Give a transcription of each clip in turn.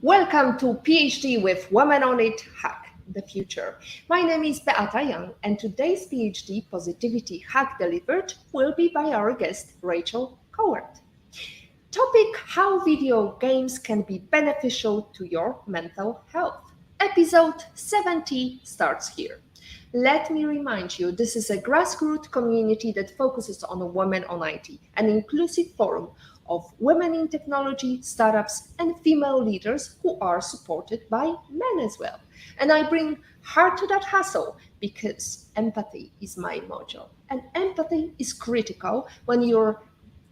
Welcome to PhD with Women on It Hack the Future. My name is Beata, and today's PhD Positivity Hack Delivered will be by our guest Rachel Kowert. Topic: how video games can be beneficial to your mental health. Episode 70 starts here. Let me remind you, this is a grassroots community that focuses on women on IT, an inclusive forum of women in technology, startups, and female leaders who are supported by men as well. And I bring heart to that hustle because empathy is my mojo. And empathy is critical when you're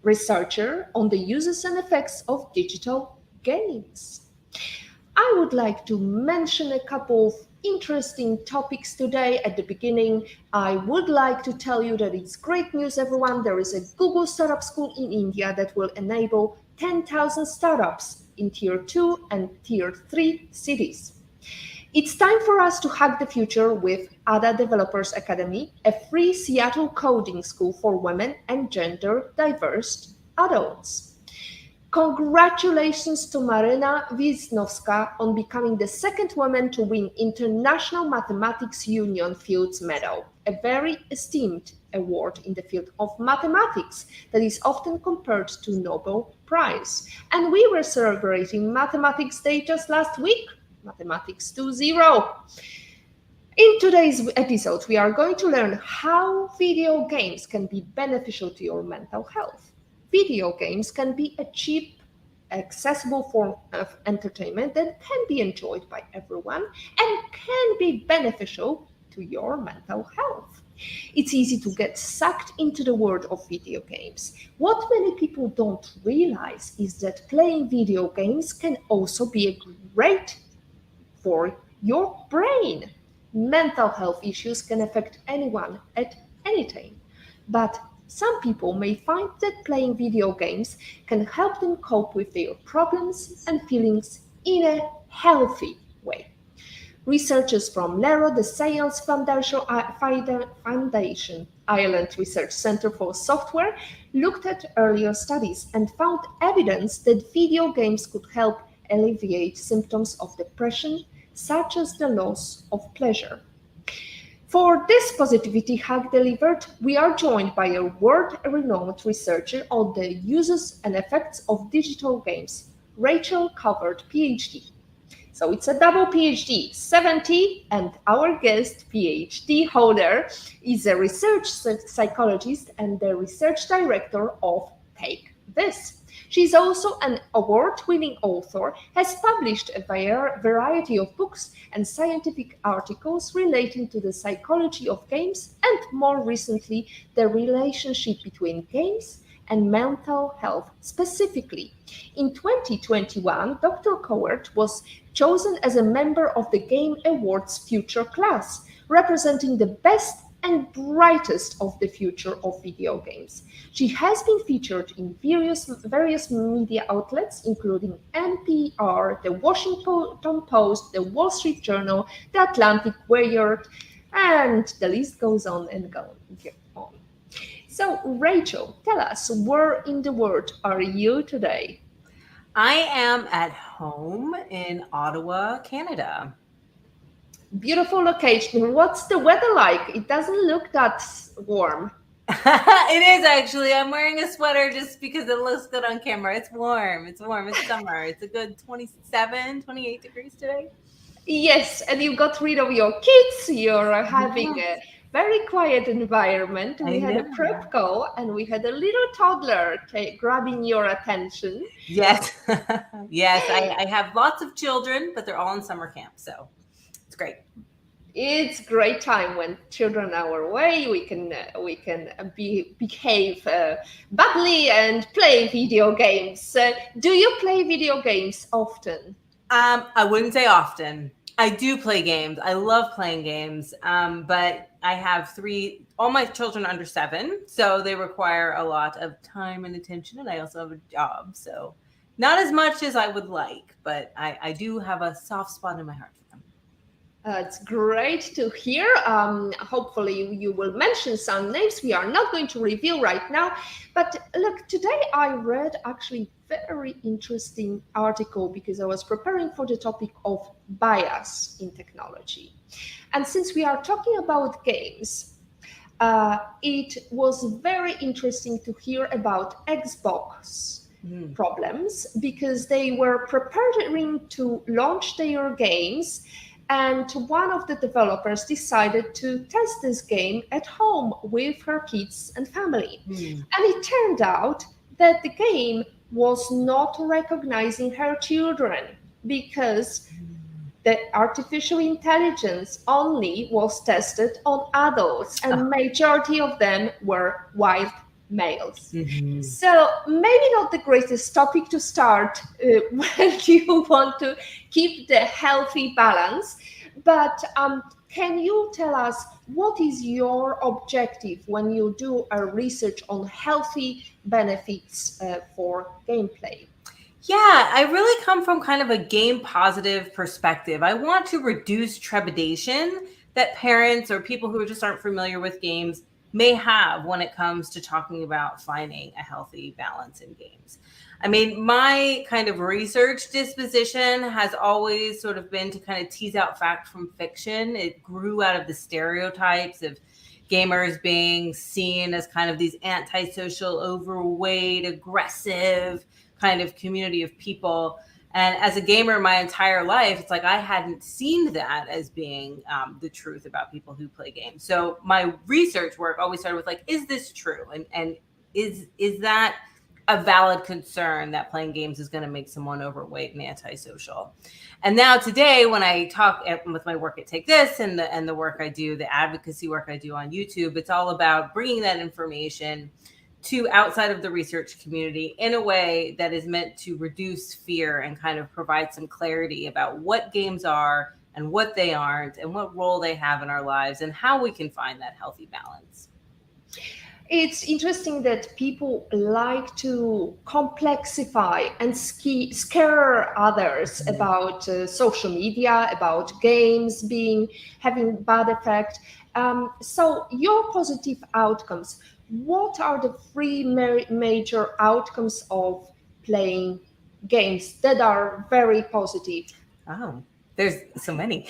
researcher on the uses and effects of digital games. I would like to mention a couple of interesting topics today. At the beginning, I would like to tell you that it's great news, everyone. There is a Google Startup School in India that will enable 10,000 startups in Tier 2 and Tier 3 cities. It's time for us to hack the future with Ada Developers Academy, a free Seattle coding school for women and gender diverse adults. Congratulations to Marina Wisnowska on becoming the second woman to win International Mathematics Union Fields Medal, a very esteemed award in the field of mathematics that is often compared to Nobel Prize. And we were celebrating Mathematics Day just last week, Mathematics 2.0. In today's episode, we are going to learn how video games can be beneficial to your mental health. Video games can be a cheap, accessible form of entertainment that can be enjoyed by everyone and can be beneficial to your mental health. It's easy to get sucked into the world of video games. What many people don't realize is that playing video games can also be great for your brain. Mental health issues can affect anyone at any time, but some people may find that playing video games can help them cope with their problems and feelings in a healthy way. Researchers from LERO, the Science Foundation Ireland Research Centre for Software, looked at earlier studies and found evidence that video games could help alleviate symptoms of depression, such as the loss of pleasure. For this Positivity Hack Delivered, we are joined by a world-renowned researcher on the uses and effects of digital games, Rachel Kowert, PhD. So it's a double PhD, 70, and our guest, PhD holder, is a research psychologist and the research director of Take This. She's also an award-winning author, has published a variety of books and scientific articles relating to the psychology of games and, more recently, the relationship between games and mental health specifically. In 2021, Dr. Kowert was chosen as a member of the Game Awards Future class, representing the best and brightest of the future of video games. She has been featured in various media outlets, including NPR, the Washington Post, the Wall Street Journal, the Atlantic, Wired, and the list goes on and on. So, Rachel, tell us, where in the world are you today? I am at home in Ottawa, Canada. Beautiful location. What's the weather like? It doesn't look that warm. It is actually. I'm wearing a sweater just because it looks good on camera. It's warm. It's summer. It's a good 27, 28 degrees today. Yes, and you got rid of your kids. You're having a very quiet environment. We had a prep call and we had a little toddler grabbing your attention. Yes. Yes, I have lots of children, but they're all in summer camp, so it's great. It's a great time when children are away. We can behave badly and play video games. Do you play video games often? I wouldn't say often. I do play games. I love playing games. But I have all my children are under 7, so they require a lot of time and attention, and I also have a job, so not as much as I would like, but I do have a soft spot in my heart for them. It's great to hear. Hopefully you will mention some names we are not going to reveal right now. But look, today I read actually very interesting article because I was preparing for the topic of bias in technology. And since we are talking about games, it was very interesting to hear about Xbox problems because they were preparing to launch their games, and one of the developers decided to test this game at home with her kids and family. And it turned out that the game was not recognizing her children because the artificial intelligence only was tested on adults, and majority of them were white males. So maybe not the greatest topic to start when you want to keep the healthy balance, but can you tell us what is your objective when you do a research on healthy benefits for gameplay? Yeah, I really come from kind of a game positive perspective. I want to reduce trepidation that parents or people who just aren't familiar with games may have when it comes to talking about finding a healthy balance in games. I mean, my kind of research disposition has always sort of been to kind of tease out fact from fiction. It grew out of the stereotypes of gamers being seen as kind of these antisocial, overweight, aggressive kind of community of people. And as a gamer my entire life, it's like I hadn't seen that as being the truth about people who play games. So my research work always started with like, is this true? And is that a valid concern that playing games is going to make someone overweight and antisocial? And now today, when I talk with my work at Take This and the work I do, the advocacy work I do on YouTube, it's all about bringing that information to outside of the research community in a way that is meant to reduce fear and kind of provide some clarity about what games are and what they aren't and what role they have in our lives and how we can find that healthy balance. It's interesting that people like to complexify and scare others about social media, about games having bad effect. So your positive outcomes, what are the three major outcomes of playing games that are very positive? Oh, there's so many.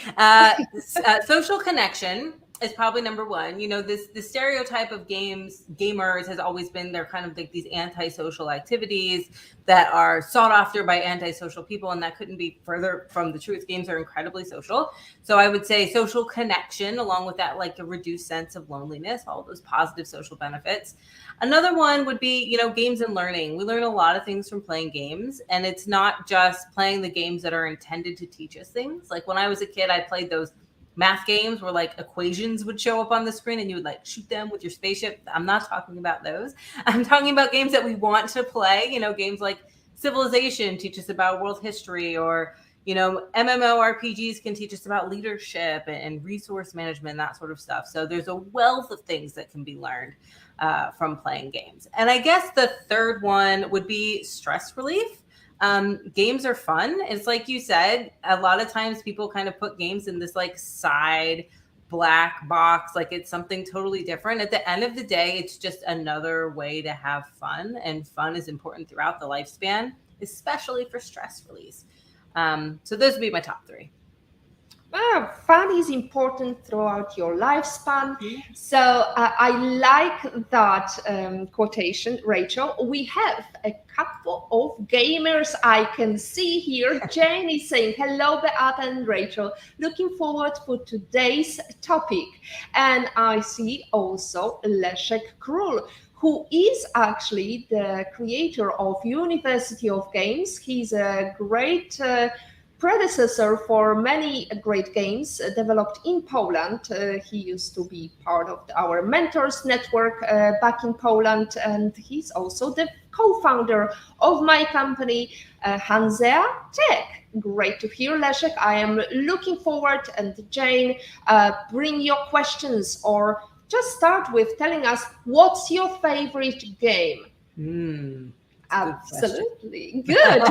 Social connection is probably number one. You know, the stereotype of gamers has always been they're kind of like these antisocial activities that are sought after by antisocial people, and that couldn't be further from the truth. Games are incredibly social. So I would say social connection, along with that, like a reduced sense of loneliness, all those positive social benefits. Another one would be, you know, games and learning. We learn a lot of things from playing games, and it's not just playing the games that are intended to teach us things. Like when I was a kid, I played those math games where like equations would show up on the screen and you would like shoot them with your spaceship. I'm not talking about those. I'm talking about games that we want to play, you know, games like Civilization teach us about world history, or, you know, MMORPGs can teach us about leadership and resource management, that sort of stuff. So there's a wealth of things that can be learned from playing games. And I guess the third one would be stress relief. Games are fun. It's like you said, a lot of times people kind of put games in this like side black box, like it's something totally different. At the end of the day, it's just another way to have fun, and fun is important throughout the lifespan, especially for stress release. So those would be my top three. Fun is important throughout your lifespan. So I like that quotation, Rachel. We have a couple of gamers I can see here. Jane is saying, hello, Beata and Rachel. Looking forward for today's topic. And I see also Leszek Król, who is actually the creator of University of Games. He's a great predecessor for many great games developed in Poland. He used to be part of our mentors network back in Poland, and he's also the co-founder of my company, Hansea Tech. Great to hear, Leszek. I am looking forward, and Jane, bring your questions, or just start with telling us what's your favorite game. Absolutely good.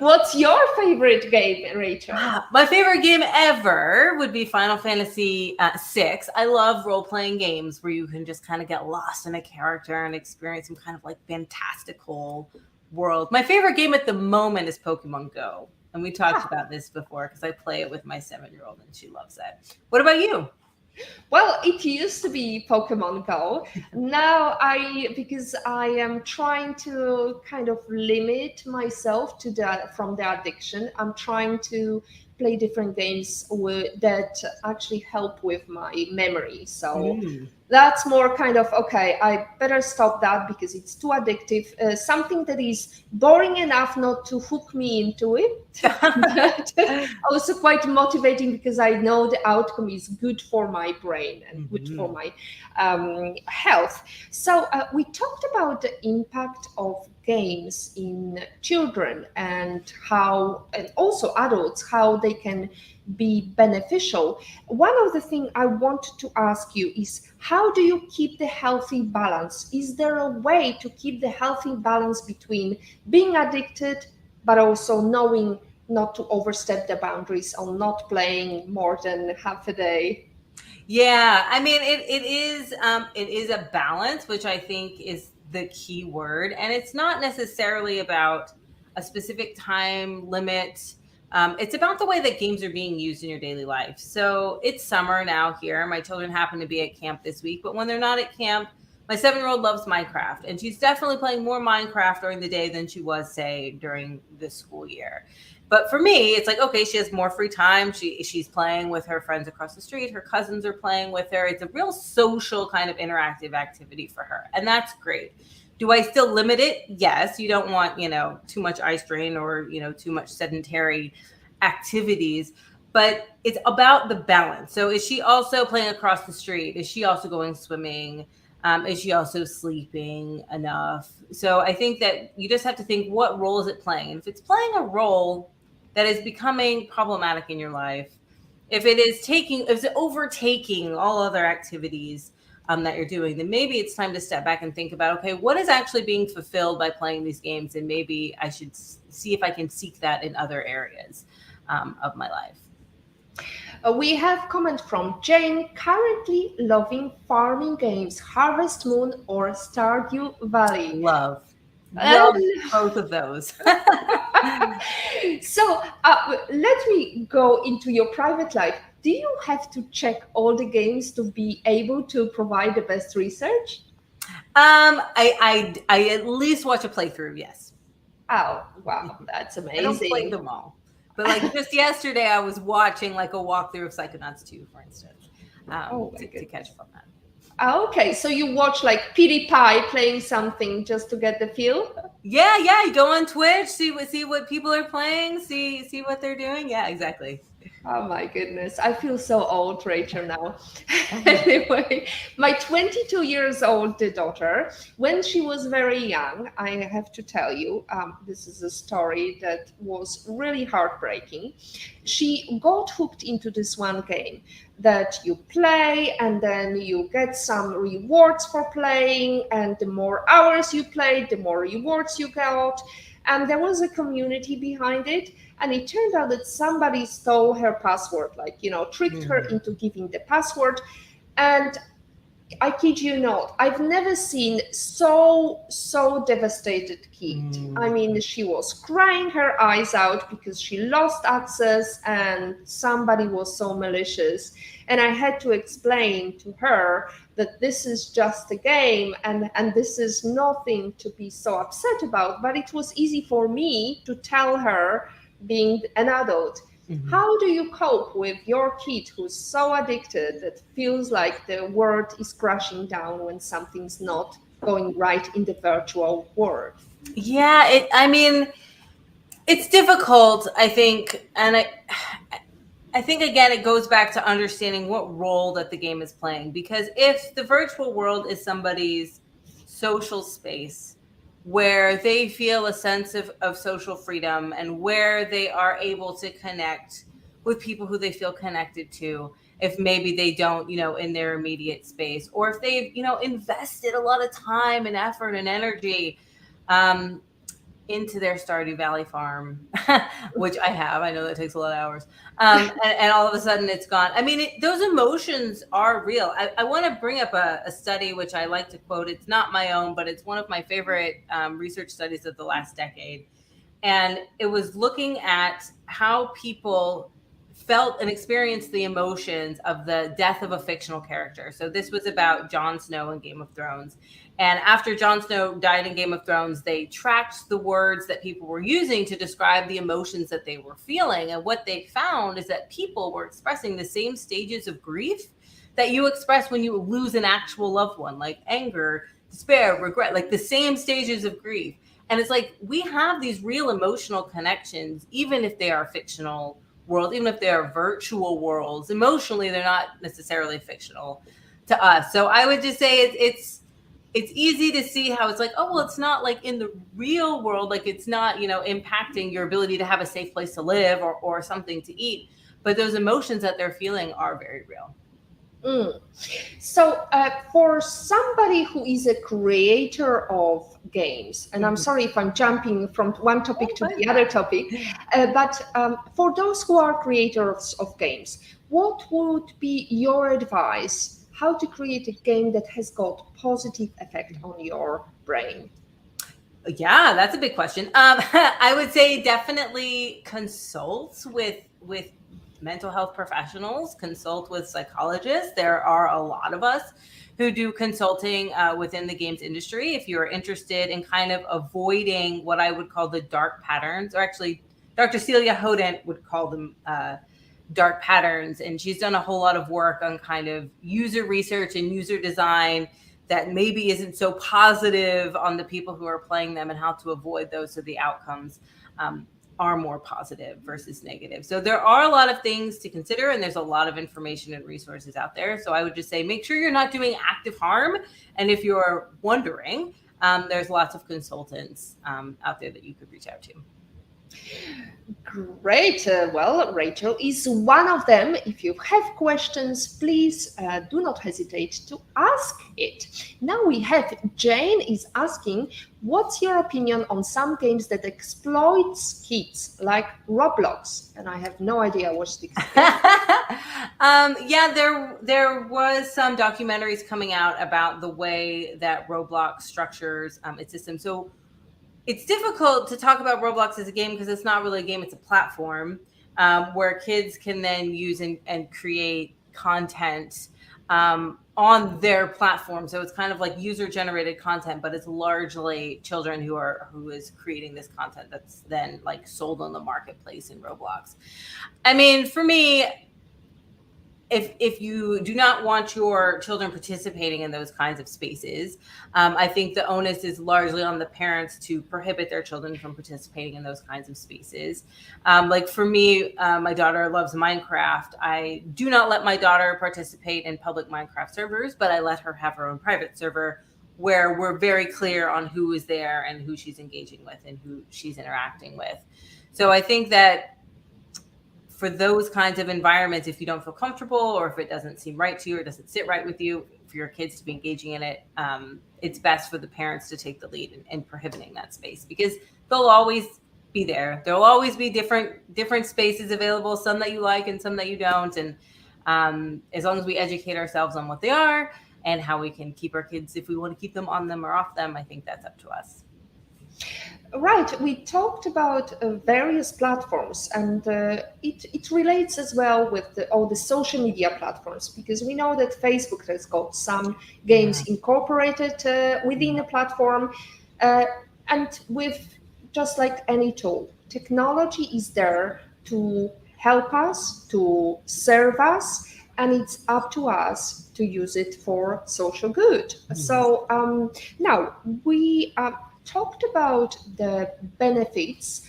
What's your favorite game, Rachel? My favorite game ever would be Final Fantasy VI. I love role-playing games where you can just kind of get lost in a character and experience some kind of like fantastical world. My favorite game at the moment is Pokemon Go. And we talked about this before because I play it with my 7-year-old and she loves it. What about you? Well, it used to be Pokemon Go. Now because I am trying to kind of limit myself to from the addiction, I'm trying to play different games that actually help with my memory. So that's more kind of, okay, I better stop that because it's too addictive. Something that is boring enough not to hook me into it, but also quite motivating because I know the outcome is good for my brain and good for my health. So we talked about the impact of games in children and also adults, how they can be beneficial. One of the things I want to ask you is, how do you keep the healthy balance? Is there a way to keep the healthy balance between being addicted but also knowing not to overstep the boundaries on not playing more than half a day? Yeah, I mean, it is a balance, which I think is the key word, and it's not necessarily about a specific time limit. It's about the way that games are being used in your daily life. So it's summer now here. My children happen to be at camp this week, but when they're not at camp, my 7-year-old loves Minecraft, and she's definitely playing more Minecraft during the day than she was, say, during the school year. But for me, it's like, okay, she has more free time. She's playing with her friends across the street. Her cousins are playing with her. It's a real social kind of interactive activity for her. And that's great. Do I still limit it? Yes. You don't want, too much eye strain or, too much sedentary activities. But it's about the balance. So is she also playing across the street? Is she also going swimming? Is she also sleeping enough? So I think that you just have to think, what role is it playing? And if it's playing a role that is becoming problematic in your life, if it's overtaking all other activities that you're doing, then maybe it's time to step back and think about, okay, what is actually being fulfilled by playing these games? And maybe I should see if I can seek that in other areas of my life. We have comment from Jane, currently loving farming games, Harvest Moon or Stardew Valley. Love both of those. So let me go into your private life. Do you have to check all the games to be able to provide the best research? I at least watch a playthrough, yes. Oh, wow, that's amazing. I don't play them all. But like just yesterday, I was watching like a walkthrough of Psychonauts 2, for instance, to catch up on that. Okay, so you watch like PewDiePie playing something just to get the feel? Yeah, you go on Twitch, see what people are playing, see what they're doing. Yeah, exactly. Oh my goodness, I feel so old, Rachel, now. Anyway, my 22 years old daughter, when she was very young, I have to tell you, this is a story that was really heartbreaking. She got hooked into this one game that you play and then you get some rewards for playing, and the more hours you played, the more rewards you got. And there was a community behind it. And it turned out that somebody stole her password, tricked her into giving the password. And I kid you not, I've never seen so devastated kid. I mean, she was crying her eyes out because she lost access and somebody was so malicious. And I had to explain to her that this is just a game and this is nothing to be so upset about. But it was easy for me to tell her, being an adult. How do you cope with your kid who's so addicted that feels like the world is crashing down when something's not going right in the virtual world? Yeah, it's difficult, I think. And I think, again, it goes back to understanding what role that the game is playing. Because if the virtual world is somebody's social space, where they feel a sense of social freedom and where they are able to connect with people who they feel connected to, if maybe they don't, in their immediate space, or if they've, invested a lot of time and effort and energy, into their Stardew Valley farm, which I have. I know that takes a lot of hours. And all of a sudden it's gone. I mean, those emotions are real. I want to bring up a study, which I like to quote. It's not my own, but it's one of my favorite research studies of the last decade. And it was looking at how people felt and experienced the emotions of the death of a fictional character. So this was about Jon Snow in Game of Thrones. And after Jon Snow died in Game of Thrones, they tracked the words that people were using to describe the emotions that they were feeling. And what they found is that people were expressing the same stages of grief that you express when you lose an actual loved one, like anger, despair, regret, like the same stages of grief. And it's like we have these real emotional connections, even if they are fictional world, even if they are virtual worlds. Emotionally, they're not necessarily fictional to us. So I would just say it's easy to see how it's like, oh, well, it's not like in the real world, like it's not, impacting your ability to have a safe place to live or something to eat. But those emotions that they're feeling are very real. So for somebody who is a creator of games, and I'm sorry if I'm jumping from one topic to the other topic, but for those who are creators of games, what would be your advice how to create a game that has got positive effect on your brain? Yeah, that's a big question. I would say definitely consult with mental health professionals, consult with psychologists. There are a lot of us who do consulting within the games industry. If you're interested in kind of avoiding what I would call the dark patterns, or actually Dr. Celia Hodent would call them dark patterns. And she's done a whole lot of work on kind of user research and user design that maybe isn't so positive on the people who are playing them and how to avoid those so the outcomes are more positive versus negative. So there are a lot of things to consider, and there's a lot of information and resources out there. So I would just say make sure you're not doing active harm. And if you're wondering, there's lots of consultants out there that you could reach out to. Great. Well, Rachel is one of them. If you have questions, please do not hesitate to ask it. Now we have Jane is asking, what's your opinion on some games that exploits kids, like Roblox? And I have no idea what's the Yeah, there was some documentaries coming out about the way that Roblox structures its system. So it's difficult to talk about Roblox as a game because it's not really a game, it's a platform where kids can then use and create content on their platform. So it's kind of like user generated content, but it's largely children who is creating this content that's then like sold on the marketplace in Roblox. I mean, for me, if you do not want your children participating in those kinds of spaces, I think the onus is largely on the parents to prohibit their children from participating in those kinds of spaces. Like for me, my daughter loves Minecraft. I do not let my daughter participate in public Minecraft servers, but I let her have her own private server where we're very clear on who is there and who she's engaging with and who she's interacting with. So I think that for those kinds of environments, if you don't feel comfortable or if it doesn't seem right to you or doesn't sit right with you, for your kids to be engaging in it, it's best for the parents to take the lead in prohibiting that space, because they'll always be there. There'll always be different spaces available, some that you like and some that you don't. And as long as we educate ourselves on what they are and how we can keep our kids, if we want to keep them on them or off them, I think that's up to us. Right, we talked about various platforms, and it relates as well with all the social media platforms, because we know that Facebook has got some games incorporated within a platform, and with just like any tool, technology is there to help us, to serve us, and it's up to us to use it for social good. So now we talked about the benefits.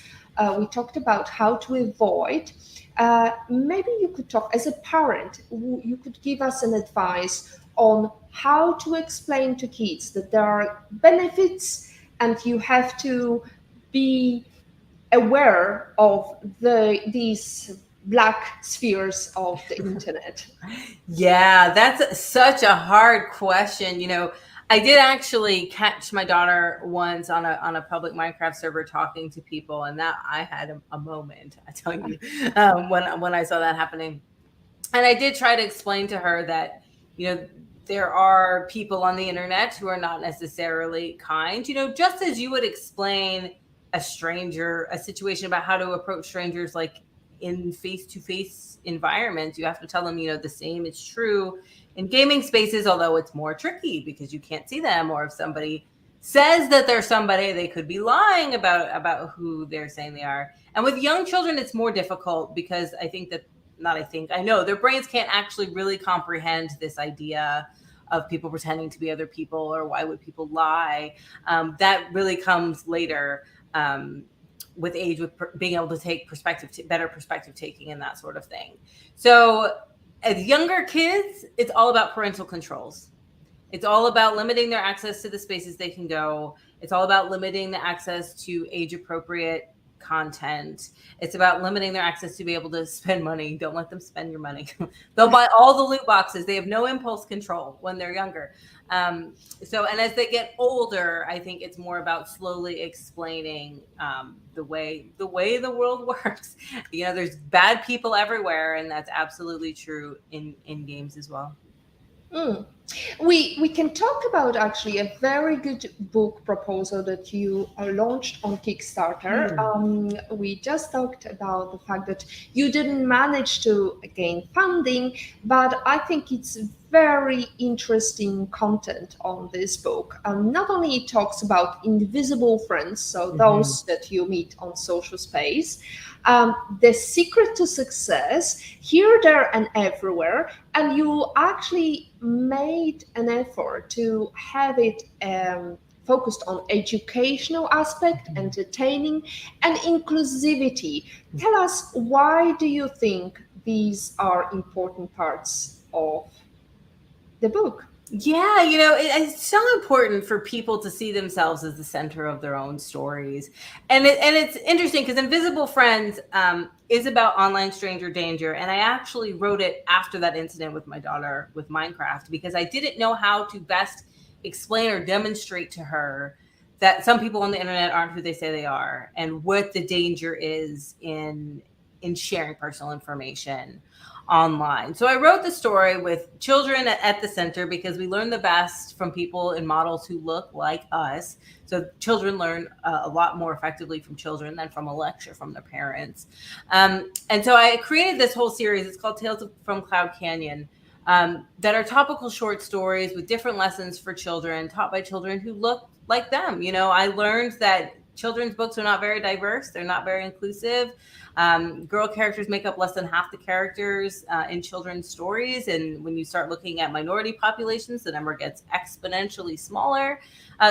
We talked about how to avoid. Maybe you could talk as a parent. You could give us an advice on how to explain to kids that there are benefits, and you have to be aware of these black spheres of the internet. Yeah, that's such a hard question. I did actually catch my daughter once on a public Minecraft server talking to people, and that I had a moment, I tell you, when I saw that happening. And I did try to explain to her that, there are people on the internet who are not necessarily kind, just as you would explain a stranger, a situation about how to approach strangers, like in face-to-face environments. You have to tell them, the same is true in gaming spaces, although it's more tricky because you can't see them. Or if somebody says that they're somebody, they could be lying about who they're saying they are. And with young children, it's more difficult because I know their brains can't actually really comprehend this idea of people pretending to be other people, or why would people lie. That really comes later with age, with being able to take better perspective taking and that sort of thing. So as younger kids, it's all about parental controls. It's all about limiting their access to the spaces they can go. It's all about limiting the access to age appropriate content. It's about limiting their access to be able to spend money. Don't let them spend your money. They'll buy all the loot boxes. They have no impulse control when they're younger. And as they get older, I think it's more about slowly explaining the way the world works. There's bad people everywhere, and that's absolutely true in games as well. We can talk about actually a very good book proposal that you launched on Kickstarter. We just talked about the fact that you didn't manage to gain funding, but I think it's very interesting content on this book. Not only it talks about invisible friends, so those that you meet on social space, the secret to success, here, there, and everywhere. And you actually made an effort to have it focused on educational aspect, entertaining, and inclusivity. Tell us, why do you think these are important parts of the book? Yeah, it's so important for people to see themselves as the center of their own stories. And it's interesting because Invisible Friends is about online stranger danger. And I actually wrote it after that incident with my daughter with Minecraft, because I didn't know how to best explain or demonstrate to her that some people on the internet aren't who they say they are, and what the danger is in sharing personal information online. So I wrote the story with children at the center, because we learn the best from people and models who look like us. So children learn a lot more effectively from children than from a lecture from their parents. And so I created this whole series. It's called Tales from Cloud Canyon, that are topical short stories with different lessons for children, taught by children who look like them. I learned that children's books are not very diverse. They're not very inclusive. Girl characters make up less than half the characters in children's stories. And when you start looking at minority populations, the number gets exponentially smaller.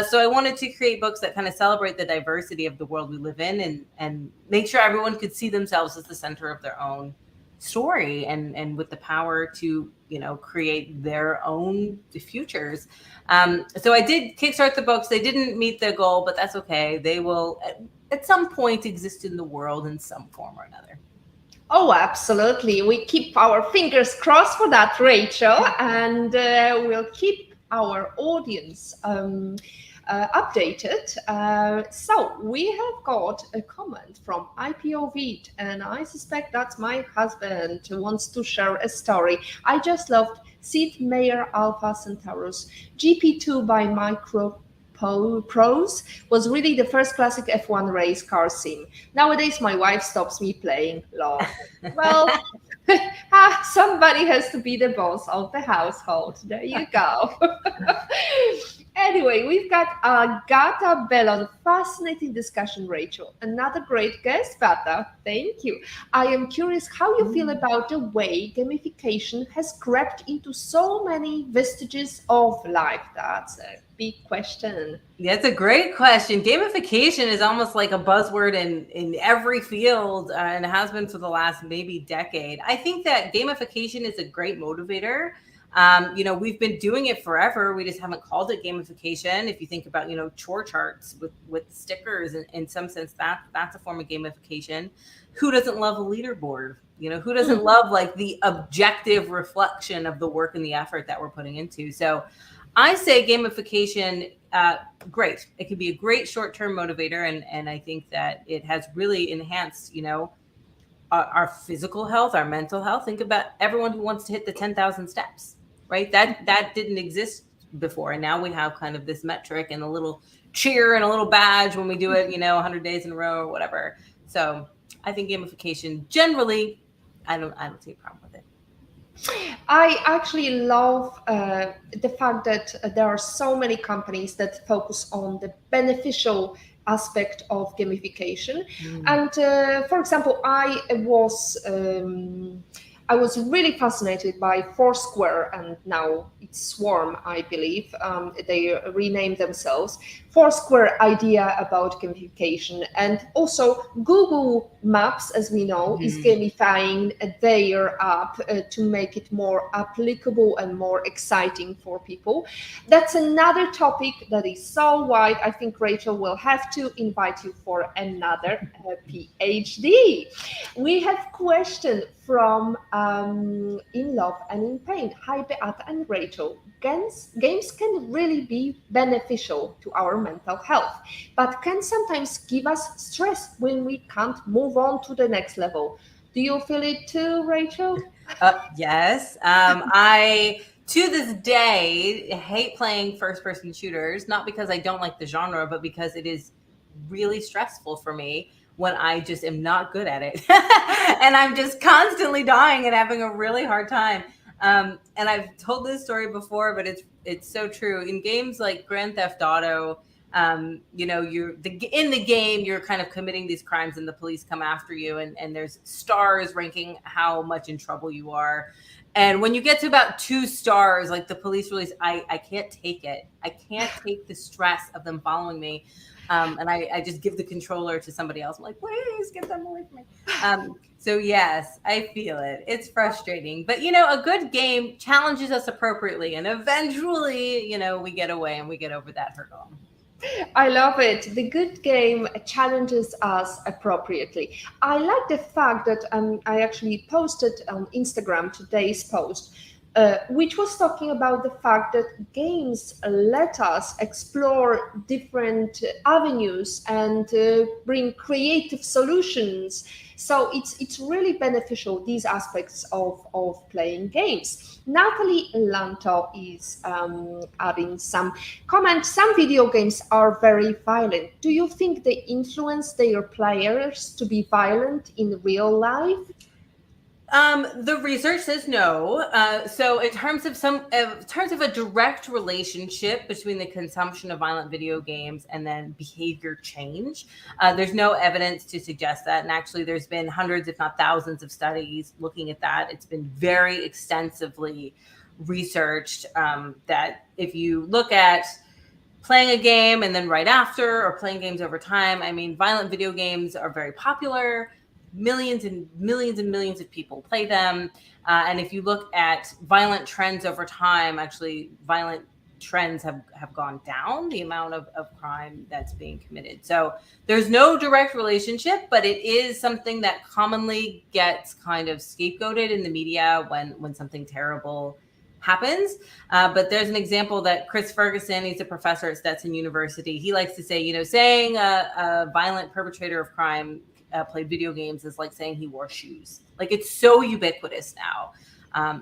So I wanted to create books that kind of celebrate the diversity of the world we live in, and make sure everyone could see themselves as the center of their own story, and with the power to create their own futures. So I did kickstart the books. They didn't meet the goal, but that's okay. They will at some point exist in the world in some form or another. Oh, absolutely. We keep our fingers crossed for that, Rachel, and we'll keep our audience updated. So we have got a comment from IPOV, and I suspect that's my husband who wants to share a story. I just loved Sid Meier Alpha Centaurus. GP2 by Micro Pros was really the first classic F1 race car sim. Nowadays, my wife stops me playing. Lol. Well, somebody has to be the boss of the household. There you go. Anyway, we've got Agata Bellon. Fascinating discussion, Rachel. Another great guest, Beata. Thank you. I am curious how you feel about the way gamification has crept into so many vestiges of life. That's a big question. That's a great question. Gamification is almost like a buzzword in every field, and has been for the last maybe decade. I think that gamification is a great motivator. We've been doing it forever. We just haven't called it gamification. If you think about, chore charts with stickers, in some sense, that's a form of gamification. Who doesn't love a leaderboard? Who doesn't love like the objective reflection of the work and the effort that we're putting into? So I say gamification, great. It can be a great short-term motivator, and I think that it has really enhanced, our physical health, our mental health. Think about everyone who wants to hit the 10,000 steps, right? That didn't exist before, and now we have kind of this metric and a little cheer and a little badge when we do it, 100 days in a row or whatever. So I think gamification generally, I don't see a problem with it. I actually love the fact that there are so many companies that focus on the beneficial aspect of gamification. And for example, I was really fascinated by Foursquare, and now it's Swarm, I believe. They renamed themselves. Foursquare idea about gamification, and also Google Maps, as we know, is gamifying their app to make it more applicable and more exciting for people. That's another topic that is so wide. I think Rachel will have to invite you for another PhD. We have question from In Love and in Pain. Hi, Beata and Rachel. Games can really be beneficial to our mental health, but can sometimes give us stress when we can't move on to the next level. Do you feel it too, Rachel? Yes. I, to this day, hate playing first-person shooters, not because I don't like the genre, but because it is really stressful for me when I just am not good at it. And I'm just constantly dying and having a really hard time. And I've told this story before, but it's so true. In games like Grand Theft Auto, you're in the game, you're kind of committing these crimes and the police come after you, and there's stars ranking how much in trouble you are. And when you get to about 2 stars, like the police release, I can't take it. I can't take the stress of them following me. And I just give the controller to somebody else. I'm like, please get them away from me. So yes, I feel it. It's frustrating, but a good game challenges us appropriately, and eventually, we get away and we get over that hurdle. I love it. The good game challenges us appropriately. I like the fact that I actually posted on Instagram today's post, which was talking about the fact that games let us explore different avenues and bring creative solutions. So it's really beneficial, these aspects of playing games. Natalie Lanto is adding some comments. Some video games are very violent. Do you think they influence their players to be violent in real life? The research says no. So in terms of a direct relationship between the consumption of violent video games and then behavior change, there's no evidence to suggest that. And actually, there's been hundreds, if not thousands, of studies looking at that. It's been very extensively researched that if you look at playing a game and then right after, or playing games over time, I mean, violent video games are very popular. Millions and millions and millions of people play them. And if you look at violent trends over time, actually violent trends have gone down, the amount of crime that's being committed. So there's no direct relationship, but it is something that commonly gets kind of scapegoated in the media when something terrible happens. But there's an example that Chris Ferguson, he's a professor at Stetson University. He likes to say, saying a violent perpetrator of crime played video games is like saying he wore shoes. Like, it's so ubiquitous now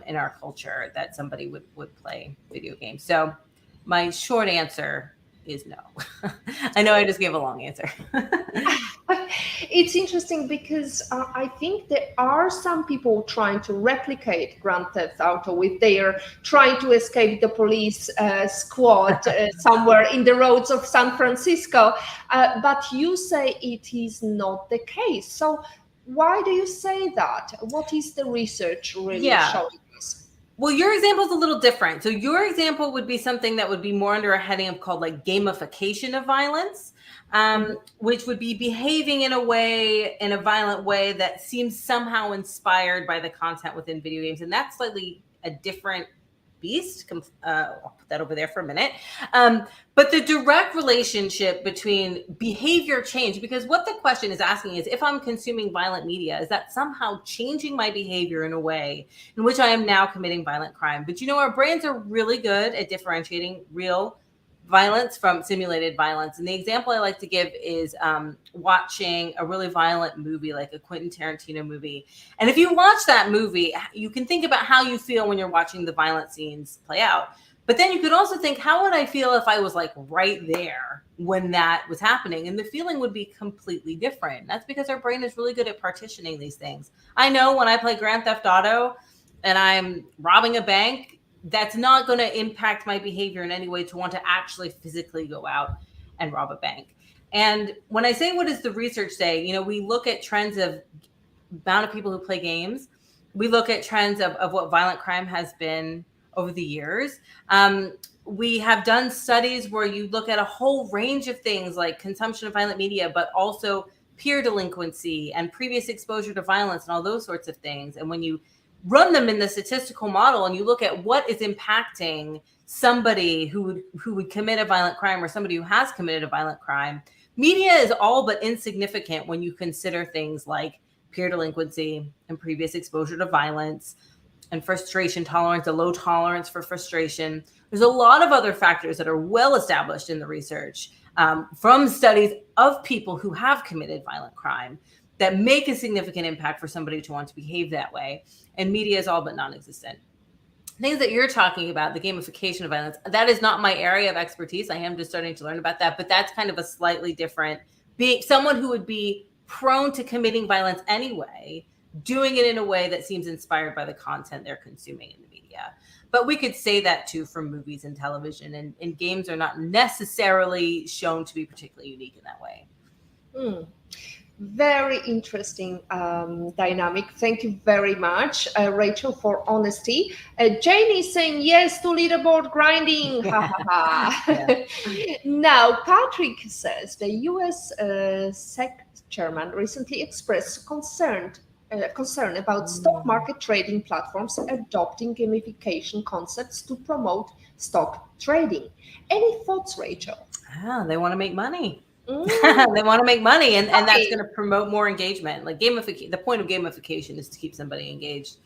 in our culture that somebody would play video games. So my short answer is no. I know I just gave a long answer. It's interesting because I think there are some people trying to replicate Grand Theft Auto with their trying to escape the police squad somewhere in the roads of San Francisco. But you say it is not the case. So why do you say that? What is the research really showing us? Well, your example is a little different. So your example would be something that would be more under a heading of called like gamification of violence, which would be behaving in a violent way that seems somehow inspired by the content within video games. And that's slightly a different beast. I'll put that over there for a minute. But the direct relationship between behavior change, because what the question is asking is, if I'm consuming violent media, is that somehow changing my behavior in a way in which I am now committing violent crime? But our brains are really good at differentiating real violence from simulated violence. And the example I like to give is watching a really violent movie, like a Quentin Tarantino movie. And if you watch that movie, you can think about how you feel when you're watching the violent scenes play out. But then you could also think, how would I feel if I was like right there when that was happening? And the feeling would be completely different. That's because our brain is really good at partitioning these things. I know when I play Grand Theft Auto and I'm robbing a bank, that's not going to impact my behavior in any way to want to actually physically go out and rob a bank. And when I say, what does the research say? We look at trends of amount of people who play games. We look at trends of what violent crime has been over the years. We have done studies where you look at a whole range of things like consumption of violent media, but also peer delinquency and previous exposure to violence and all those sorts of things. And when you run them in the statistical model and you look at what is impacting somebody who would commit a violent crime or somebody who has committed a violent crime, media is all but insignificant when you consider things like peer delinquency and previous exposure to violence and frustration tolerance, a low tolerance for frustration. There's a lot of other factors that are well established in the research from studies of people who have committed violent crime that make a significant impact for somebody to want to behave that way. And media is all but non-existent. Things that you're talking about, the gamification of violence, that is not my area of expertise. I am just starting to learn about that, but that's kind of a slightly different, being someone who would be prone to committing violence anyway, doing it in a way that seems inspired by the content they're consuming in the media. But we could say that too for movies and television, and games are not necessarily shown to be particularly unique in that way. Very interesting dynamic. Thank you very much, Rachel, for honesty. Jane is saying yes to leaderboard grinding. Now, Patrick says the US SEC chairman recently expressed concern about stock market trading platforms adopting gamification concepts to promote stock trading. Any thoughts, Rachel? They want to make money. They want to make money, and that's going to promote more engagement. Like gamification, the point of gamification is to keep somebody engaged.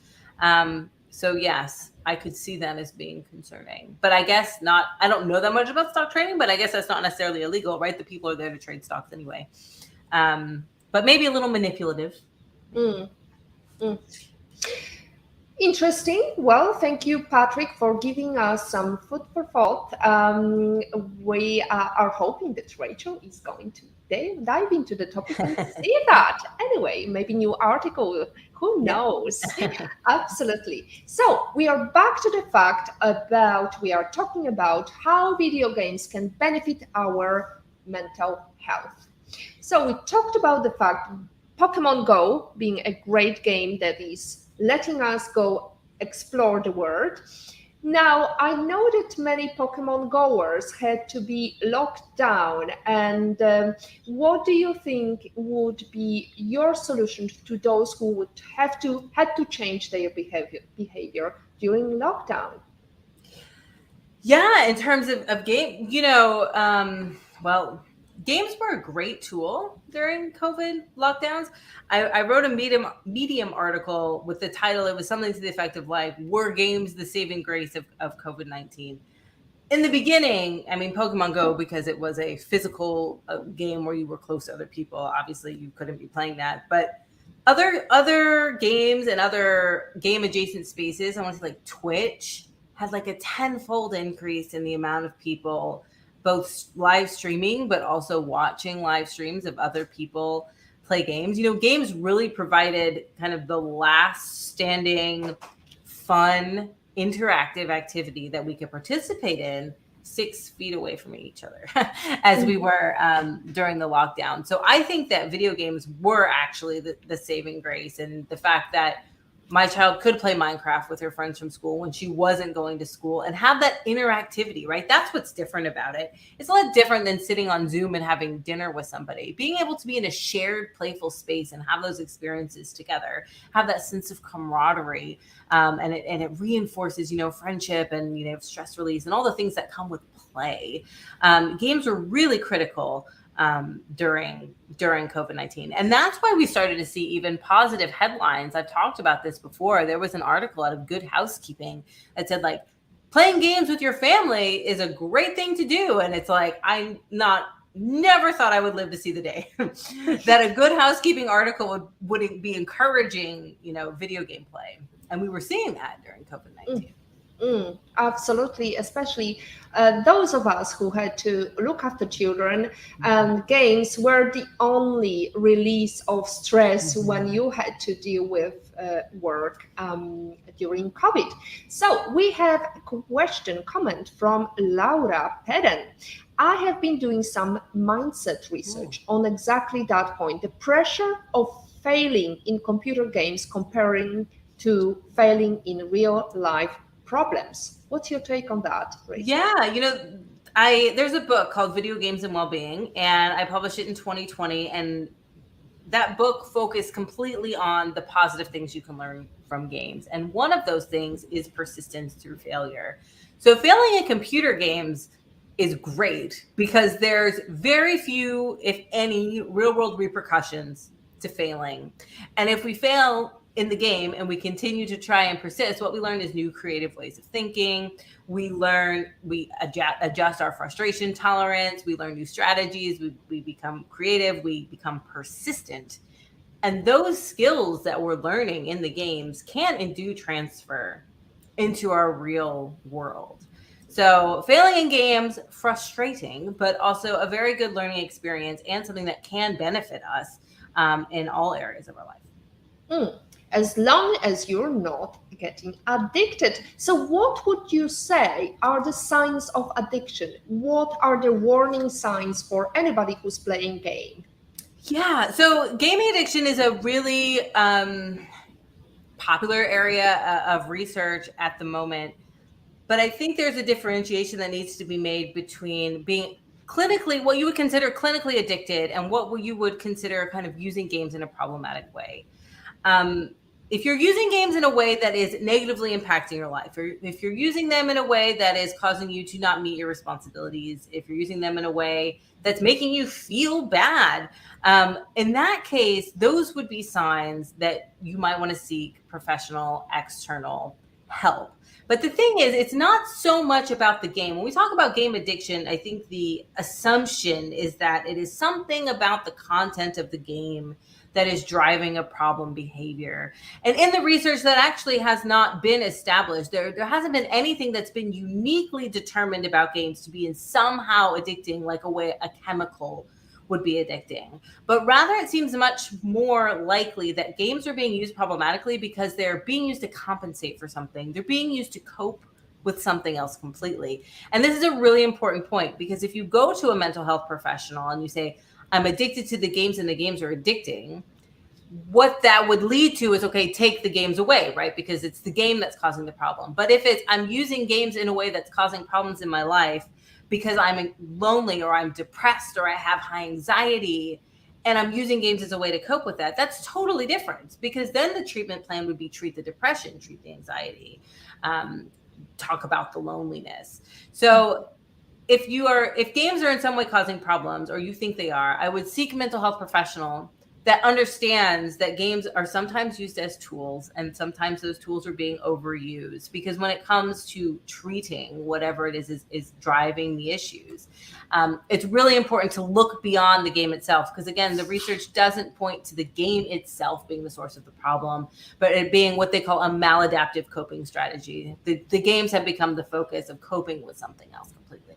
So yes, I could see that as being concerning, but I guess not. I don't know that much about stock trading, but I guess that's not necessarily illegal, right? The people are there to trade stocks anyway. But maybe a little manipulative. Interesting. Well, thank you, Patrick, for giving us some food for thought. We are hoping that Rachel is going to dive into the topic and see that. Anyway, maybe new article, who knows? Absolutely. So we are back to the fact we are talking about how video games can benefit our mental health. So we talked about the fact Pokemon Go being a great game that is letting us go explore the world. Now, I know that many Pokemon goers had to be locked down, and what do you think would be your solution to those who would had to change their behavior during lockdown? Yeah, in terms of game, well, games were a great tool during COVID lockdowns. I wrote a Medium article with the title. It was something to the effect of like, were games the saving grace of COVID-19? In the beginning, I mean, Pokemon Go, because it was a physical game where you were close to other people, obviously you couldn't be playing that. But other games and other game adjacent spaces, I want to say like Twitch, had like a 10-fold increase in the amount of people both live streaming, but also watching live streams of other people play games. Games really provided kind of the last standing, fun, interactive activity that we could participate in 6 feet away from each other as we were during the lockdown. So I think that video games were actually the saving grace, and the fact that my child could play Minecraft with her friends from school when she wasn't going to school and have that interactivity, right? That's what's different about it. It's a lot different than sitting on Zoom and having dinner with somebody. Being able to be in a shared playful space and have those experiences together, have that sense of camaraderie, and it reinforces, friendship and, stress release and all the things that come with play. Games are really critical during COVID-19. And that's why we started to see even positive headlines. I've talked about this before. There was an article out of Good Housekeeping that said, like, playing games with your family is a great thing to do. And it's like, never thought I would live to see the day that a Good Housekeeping article would be encouraging, video game play. And we were seeing that during COVID-19. Absolutely, especially those of us who had to look after children, and games were the only release of stress when you had to deal with work during COVID. So we have a comment from Laura Peden. I have been doing some mindset research on exactly that point, the pressure of failing in computer games comparing to failing in real life problems. What's your take on that, Rachel? Yeah, there's a book called Video Games and Wellbeing, and I published it in 2020, and that book focused completely on the positive things you can learn from games. And one of those things is persistence through failure. So failing in computer games is great because there's very few, if any, real world repercussions to failing. And if we fail in the game and we continue to try and persist, what we learn is new creative ways of thinking. We adjust our frustration tolerance. We learn new strategies. We become creative. We become persistent. And those skills that we're learning in the games can and do transfer into our real world. So failing in games, frustrating, but also a very good learning experience and something that can benefit us in all areas of our life. As long as you're not getting addicted. So what would you say are the signs of addiction? What are the warning signs for anybody who's playing game? Yeah, so gaming addiction is a really popular area of research at the moment. But I think there's a differentiation that needs to be made between being clinically, what you would consider clinically addicted and what you would consider kind of using games in a problematic way. If you're using games in a way that is negatively impacting your life, or if you're using them in a way that is causing you to not meet your responsibilities, if you're using them in a way that's making you feel bad, in that case, those would be signs that you might want to seek professional, external help. But the thing is, it's not so much about the game. When we talk about game addiction, I think the assumption is that it is something about the content of the game that is driving a problem behavior. And in the research, that actually has not been established. There hasn't been anything that's been uniquely determined about games to be in somehow addicting, like a way a chemical would be addicting. But rather, it seems much more likely that games are being used problematically because they're being used to compensate for something. They're being used to cope with something else completely. And this is a really important point, because if you go to a mental health professional and you say, I'm addicted to the games and the games are addicting, what that would lead to is, okay, take the games away, right? Because it's the game that's causing the problem. But if it's, I'm using games in a way that's causing problems in my life because I'm lonely or I'm depressed or I have high anxiety, and I'm using games as a way to cope with that, that's totally different, because then the treatment plan would be treat the depression, treat the anxiety, talk about the loneliness. So if games are in some way causing problems, or you think they are, I would seek a mental health professional that understands that games are sometimes used as tools, and sometimes those tools are being overused, because when it comes to treating whatever it is driving the issues, it's really important to look beyond the game itself, because again, the research doesn't point to the game itself being the source of the problem, but it being what they call a maladaptive coping strategy. The games have become the focus of coping with something else completely.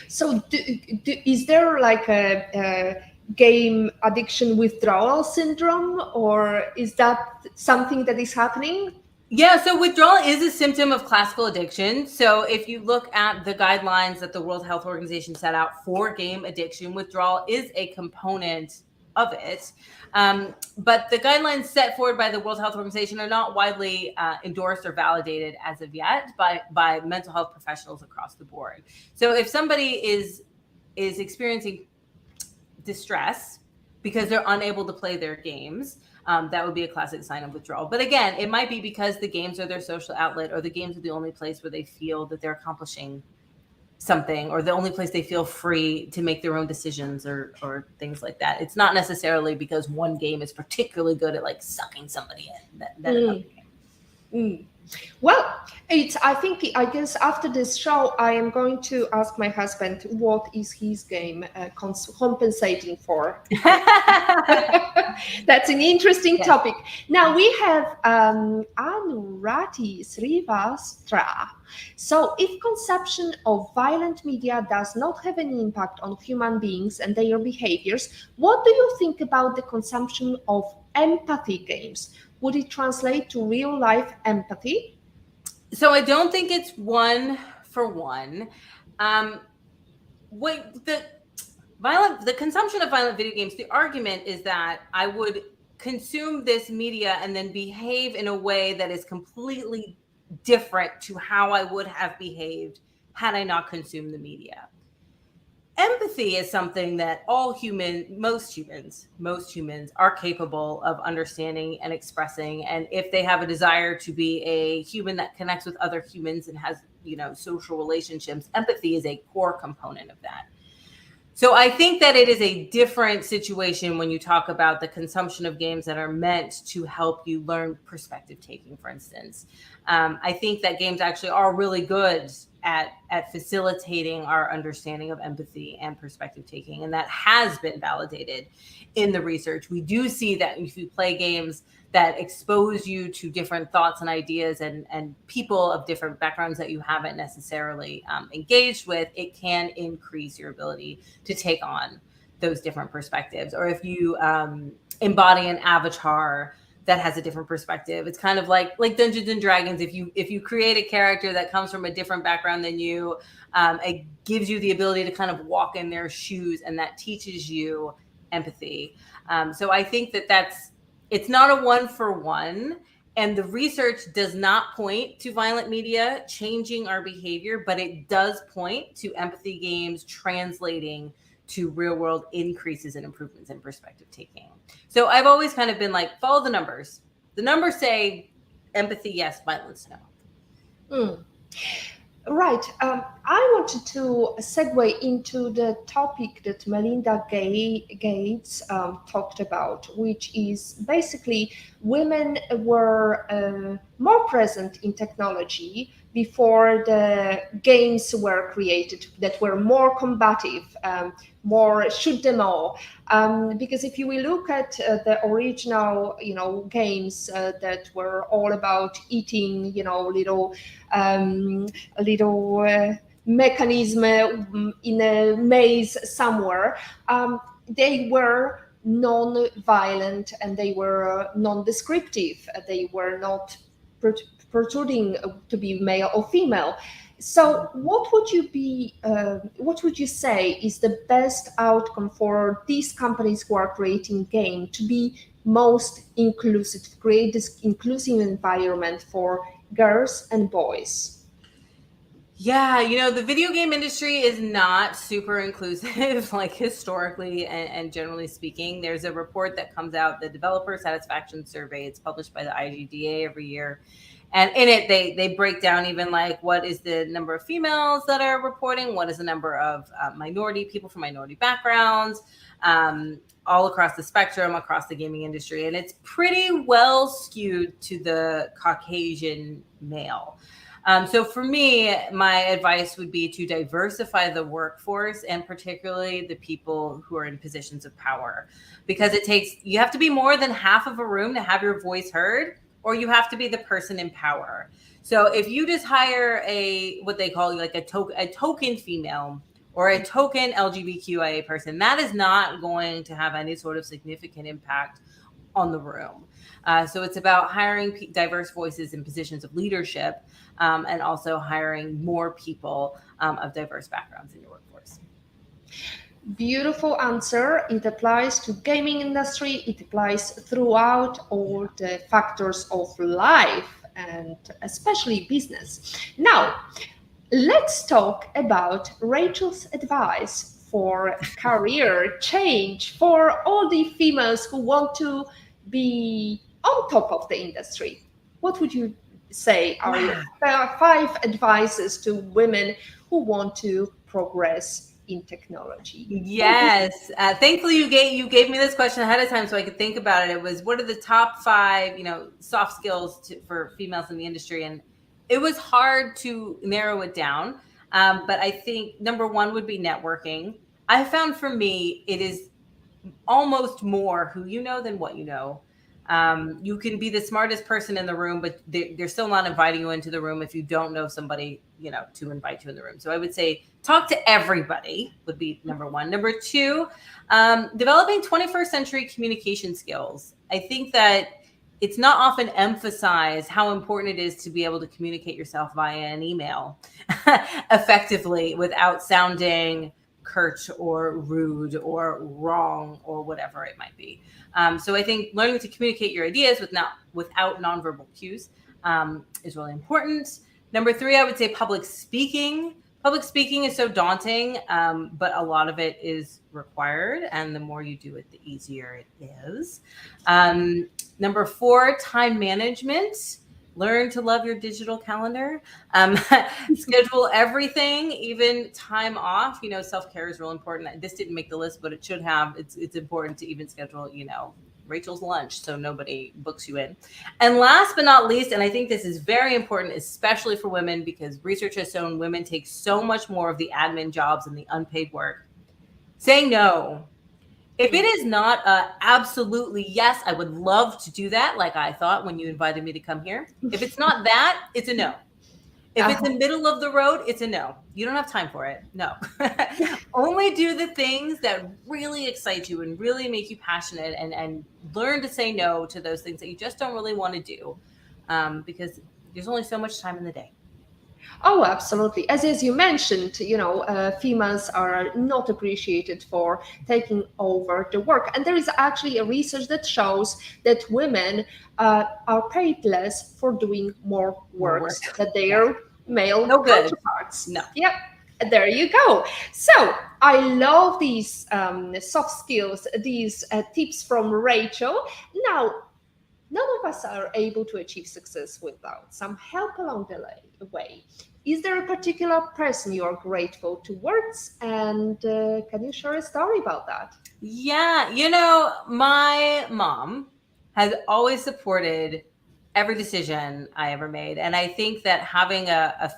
So is there like a game addiction withdrawal syndrome, or is that something that is happening? Yeah, so withdrawal is a symptom of classical addiction. So if you look at the guidelines that the World Health Organization set out for game addiction, withdrawal is a component of it. But the guidelines set forward by the World Health Organization are not widely endorsed or validated as of yet by mental health professionals across the board. So if somebody is experiencing distress because they're unable to play their games, that would be a classic sign of withdrawal. But again, it might be because the games are their social outlet, or the games are the only place where they feel that they're accomplishing something, or the only place they feel free to make their own decisions, or things like that. It's not necessarily because one game is particularly good at like sucking somebody in that another game. Well, I guess after this show, I am going to ask my husband what is his game compensating for. That's an interesting topic. Now we have Anurati Srivastra. So if consumption of violent media does not have any impact on human beings and their behaviors, what do you think about the consumption of empathy games? Would it translate to real life empathy? So I don't think it's one for one. The consumption of violent video games, the argument is that I would consume this media and then behave in a way that is completely different to how I would have behaved had I not consumed the media. Empathy is something that most humans are capable of understanding and expressing. And if they have a desire to be a human that connects with other humans and has, social relationships, empathy is a core component of that. So I think that it is a different situation when you talk about the consumption of games that are meant to help you learn perspective taking, for instance. I think that games actually are really good at facilitating our understanding of empathy and perspective taking. And that has been validated in the research. We do see that if you play games that expose you to different thoughts and ideas and people of different backgrounds that you haven't necessarily engaged with, it can increase your ability to take on those different perspectives. Or if you embody an avatar that has a different perspective, it's kind of like Dungeons and Dragons. If you create a character that comes from a different background than you, it gives you the ability to kind of walk in their shoes, and that teaches you empathy. So I think it's not a one for one, and the research does not point to violent media changing our behavior, but it does point to empathy games translating to real world increases and improvements in perspective taking. So I've always kind of been like, follow the numbers. The numbers say empathy, yes, violence, no. Right. I wanted to segue into the topic that Melinda Gates talked about, which is basically women were more present in technology before the games were created that were more combative, more shoot them all. Because if you will look at the original, games that were all about eating, little mechanism in a maze somewhere, they were non-violent and they were non-descriptive. They were not protruding to be male or female. So what would you say is the best outcome for these companies who are creating game to be most inclusive, to create this inclusive environment for girls and boys? Yeah, the video game industry is not super inclusive, like historically and generally speaking. There's a report that comes out, the Developer Satisfaction Survey. It's published by the IGDA every year. And in it, they break down even like what is the number of females that are reporting, what is the number of people from minority backgrounds, all across the spectrum, across the gaming industry. And it's pretty well skewed to the Caucasian male. So for me, my advice would be to diversify the workforce, and particularly the people who are in positions of power, because you have to be more than half of a room to have your voice heard, or you have to be the person in power. So if you just hire what they call like a token female or a token LGBTQIA person, that is not going to have any sort of significant impact on the room. So it's about hiring diverse voices in positions of leadership, and also hiring more people of diverse backgrounds in your workforce. Beautiful answer. It applies to gaming industry. It applies throughout all the factors of life and especially business. Now, let's talk about Rachel's advice for career change for all the females who want to be on top of the industry. What would you say are your Wow. 5 advices to women who want to progress in technology? Yes. Thankfully, you gave me this question ahead of time so I could think about it. It was, what are the top 5, soft skills for females in the industry? And it was hard to narrow it down. But I think number 1 would be networking. I found for me, it is almost more who you know than what you know. You can be the smartest person in the room, but they're still not inviting you into the room if you don't know somebody, to invite you in the room. So I would say talk to everybody would be number 1. Number 2, developing 21st century communication skills. I think that it's not often emphasized how important it is to be able to communicate yourself via an email effectively without sounding curt or rude or wrong or whatever it might be. So I think learning to communicate your ideas without nonverbal cues is really important. Number 3, I would say public speaking. Public speaking is so daunting, but a lot of it is required. And the more you do it, the easier it is. Number 4, time management. Learn to love your digital calendar. Schedule everything, even time off. Self-care is real important. This didn't make the list, but it should have. It's important to even schedule, Rachel's lunch so nobody books you in. And last but not least, and I think this is very important, especially for women, because research has shown women take so much more of the admin jobs and the unpaid work. Say no. If it is not absolutely yes, I would love to do that, like I thought when you invited me to come here. If it's not that, it's a no. If it's the middle of the road, it's a no. You don't have time for it. No. Only do the things that really excite you and really make you passionate, and learn to say no to those things that you just don't really want to do, because there's only so much time in the day. Oh, absolutely. As you mentioned, females are not appreciated for taking over the work. And there is actually a research that shows that women are paid less for doing more work than their male counterparts. No. Yep. There you go. So I love these soft skills, these tips from Rachel. Now, none of us are able to achieve success without some help along the way. Is there a particular person you are grateful towards? And can you share a story about that? Yeah, my mom has always supported every decision I ever made. And I think that having a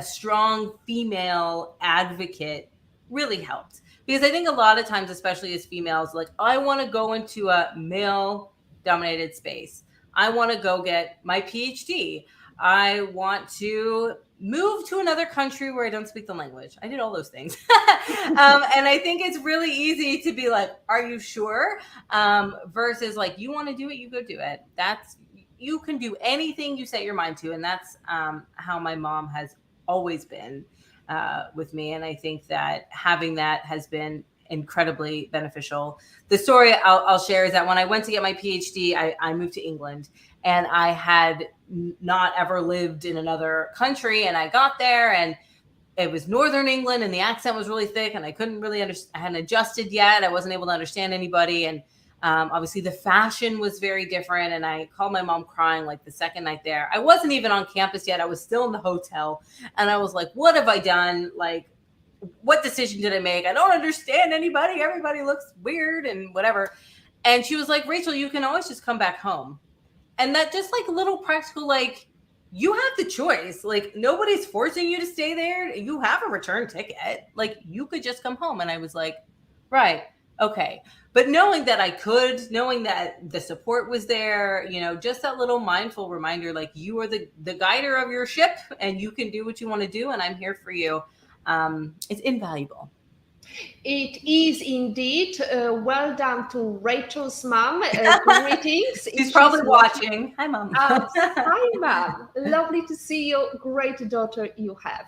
strong female advocate really helped. Because I think a lot of times, especially as females, like, I want to go into a male dominated space. I want to go get my PhD. I want to move to another country where I don't speak the language. I did all those things. And I think it's really easy to be like, are you sure? Versus like, you want to do it, you go do it. You can do anything you set your mind to. And that's how my mom has always been with me. And I think that having that has been incredibly beneficial. The story I'll share is that when I went to get my PhD, I moved to England, and I had not ever lived in another country. And I got there, and it was Northern England, and the accent was really thick, and I couldn't really understand. I hadn't adjusted yet. I wasn't able to understand anybody. And obviously the fashion was very different. And I called my mom crying like the second night there. I wasn't even on campus yet. I was still in the hotel. And I was like, what have I done? Like, what decision did I make? I don't understand anybody. Everybody looks weird and whatever. And she was like, Rachel, you can always just come back home. And that just like a little practical, like, you have the choice. Like, nobody's forcing you to stay there. You have a return ticket. Like, you could just come home. And I was like, right, okay. But knowing that I could, knowing that the support was there, just that little mindful reminder, like, you are the guider of your ship, and you can do what you want to do, and I'm here for you. It's invaluable. It is indeed. Well done to Rachel's mom. Greetings. She's probably watching. Hi, Mom. Hi, Mom. Lovely to see you. Great daughter you have.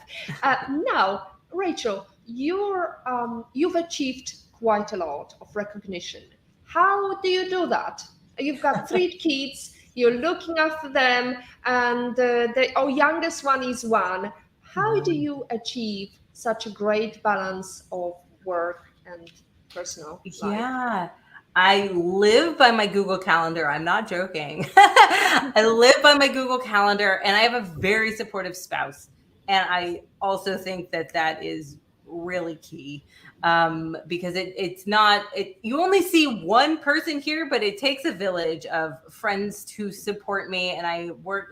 Now, Rachel, you've achieved quite a lot of recognition. How do you do that? You've got 3 kids, you're looking after them, and our youngest one is 1. How do you achieve such a great balance of work and personal life? Yeah. I live by my Google Calendar. I'm not joking. I live by my Google Calendar, and I have a very supportive spouse. And I also think that that is really key, because it's not, you only see one person here, but it takes a village of friends to support me. And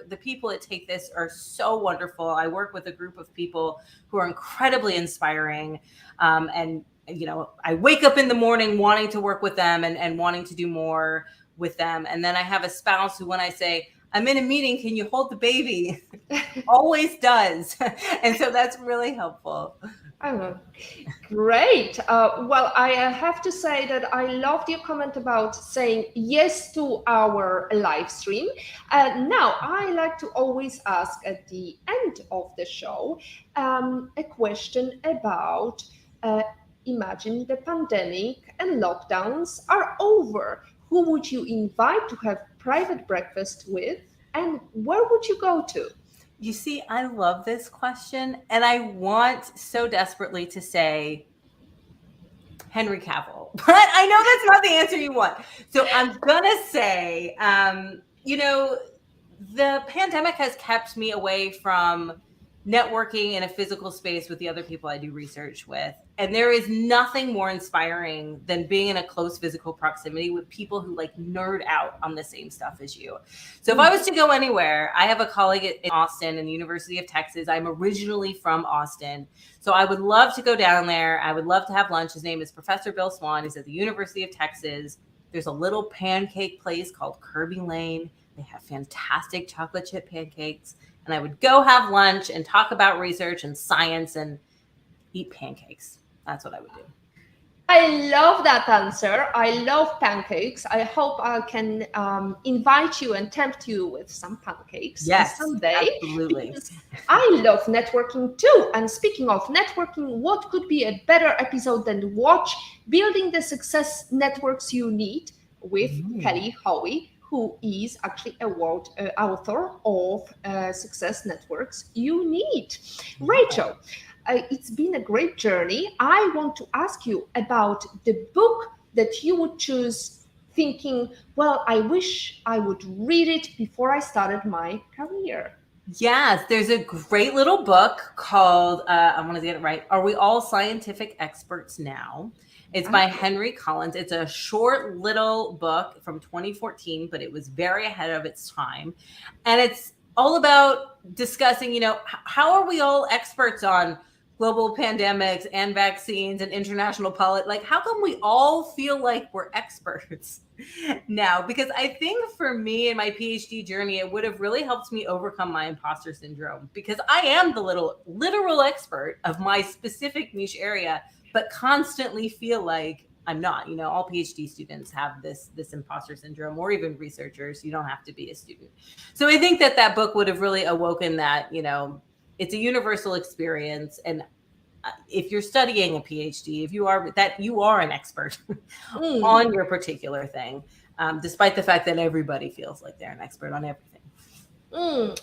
the people that take this are so wonderful. I work with a group of people who are incredibly inspiring, and I wake up in the morning wanting to work with them and wanting to do more with them. And then I have a spouse who, when I say, I'm in a meeting, can you hold the baby? Always does. And so that's really helpful. Oh, great. Well, I have to say that I loved your comment about saying yes to our live stream. Now, I like to always ask at the end of the show a question about imagine the pandemic and lockdowns are over. Who would you invite to have private breakfast with, and where would you go to? You see, I love this question, and I want so desperately to say Henry Cavill, but I know that's not the answer you want. So I'm gonna say, the pandemic has kept me away from networking in a physical space with the other people I do research with. And there is nothing more inspiring than being in a close physical proximity with people who like nerd out on the same stuff as you. So if I was to go anywhere, I have a colleague in Austin in the University of Texas. I'm originally from Austin. So I would love to go down there. I would love to have lunch. His name is Professor Bill Swan. He's at the University of Texas. There's a little pancake place called Kirby Lane. They have fantastic chocolate chip pancakes. And I would go have lunch and talk about research and science and eat pancakes. That's what I would do. I love that answer. I love pancakes. I hope I can invite you and tempt you with some pancakes someday. Absolutely. I love networking too. And speaking of networking, what could be a better episode than to watch Building the Success Networks You Need with Kelly Howie, who is actually a world author of Success Networks You Need. Rachel, it's been a great journey. I want to ask you about the book that you would choose, thinking, well, I wish I would read it before I started my career. Yes, there's a great little book called, I want to get it right, Are We All Scientific Experts Now? It's by Henry Collins. It's a short little book from 2014, but it was very ahead of its time. And it's all about discussing, how are we all experts on global pandemics and vaccines and international politics? Like, how come we all feel like we're experts now? Because I think for me in my PhD journey, it would have really helped me overcome my imposter syndrome, because I am the literal expert of my specific niche area, but constantly feel like I'm not. All PhD students have this imposter syndrome, or even researchers. You don't have to be a student. So I think that book would have really awoken that, it's a universal experience. And if you're studying a PhD, if you are an expert on your particular thing, despite the fact that everybody feels like they're an expert on everything.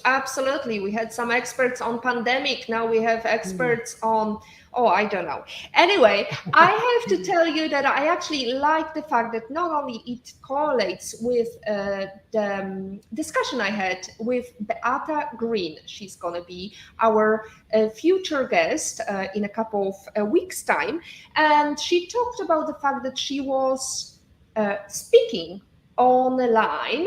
Absolutely. We had some experts on pandemic. Now we have experts on, I don't know. Anyway, I have to tell you that I actually like the fact that not only it correlates with the discussion I had with Beata Green. She's going to be our future guest in a couple of weeks' time. And she talked about the fact that she was speaking on the line,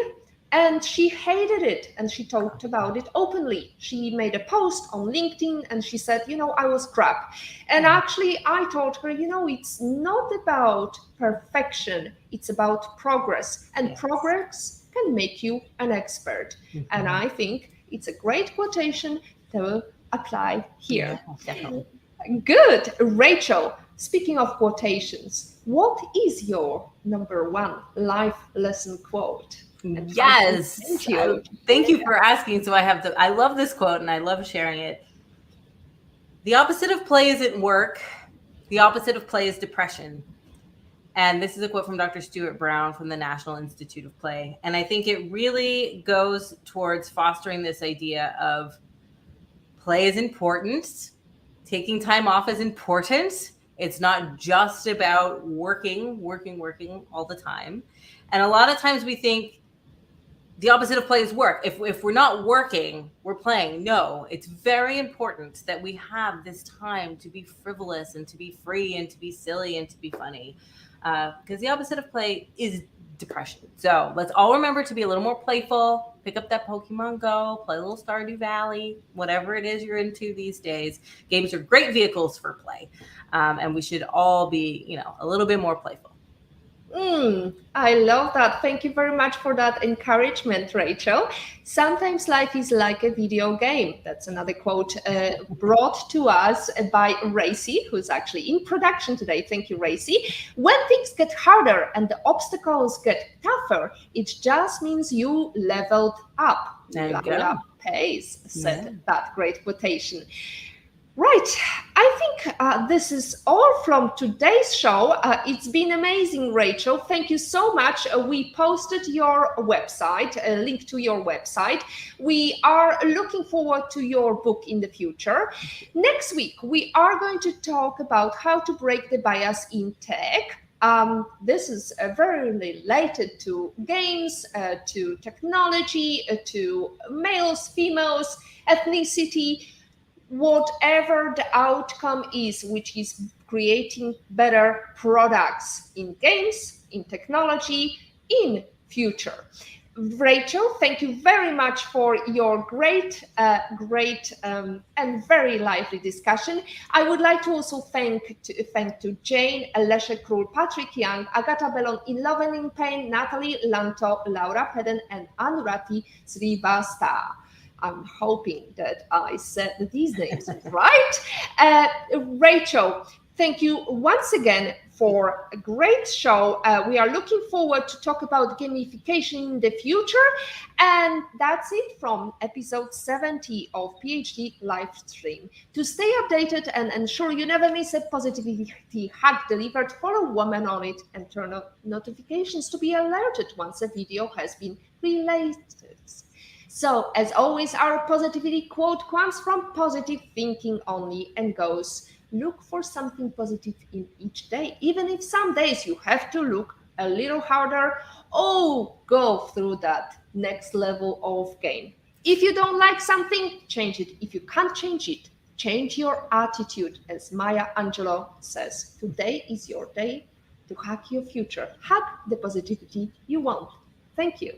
and she hated it, and she talked about it openly. She made a post on LinkedIn and she said, I was crap. And actually, I told her, it's not about perfection, it's about progress. And progress can make you an expert. And I think it's a great quotation to apply here. Yeah, definitely. Good. Rachel, speaking of quotations, what is your number one life lesson quote? Yes. Thank you for asking. So I love this quote and I love sharing it. The opposite of play isn't work. The opposite of play is depression. And this is a quote from Dr. Stuart Brown from the National Institute of Play. And I think it really goes towards fostering this idea of play is important. Taking time off is important. It's not just about working all the time. And a lot of times we think the opposite of play is work. If we're not working, we're playing. No, it's very important that we have this time to be frivolous and to be free and to be silly and to be funny. Because the opposite of play is depression. So let's all remember to be a little more playful. Pick up that Pokemon Go, play a little Stardew Valley, whatever it is you're into these days. Games are great vehicles for play. And we should all be, a little bit more playful. I love that. Thank you very much for that encouragement, Rachel. Sometimes life is like a video game. That's another quote brought to us by Racy, who's actually in production today. Thank you, Racy. When things get harder and the obstacles get tougher, it just means you leveled up. Laura Pace said that great quotation. Right. I think this is all from today's show. It's been amazing, Rachel. Thank you so much. We posted your website, a link to your website. We are looking forward to your book in the future. Next week, we are going to talk about how to break the bias in tech. This is very related to games, to technology, to males, females, ethnicity, whatever the outcome is, which is creating better products in games, in technology, in future. Rachel, thank you very much for your great and very lively discussion. I would like to also thank to Jane, Alessia Król, Patrick Young, Agata Bellon, In Love and in Pain, Natalie Lanto, Laura Peden, and Anurati Srivastava. I'm hoping that I said these names right. Rachel, thank you once again for a great show. We are looking forward to talk about gamification in the future. And that's it from episode 70 of PhD Livestream. To stay updated and ensure you never miss a positivity hack delivered, follow Woman on It and turn on notifications to be alerted once a video has been released. So, as always, our positivity quote comes from positive thinking only and goes, look for something positive in each day. Even if some days you have to look a little harder or go through that next level of game. If you don't like something, change it. If you can't change it, change your attitude. As Maya Angelou says, today is your day to hack your future. Hack the positivity you want. Thank you.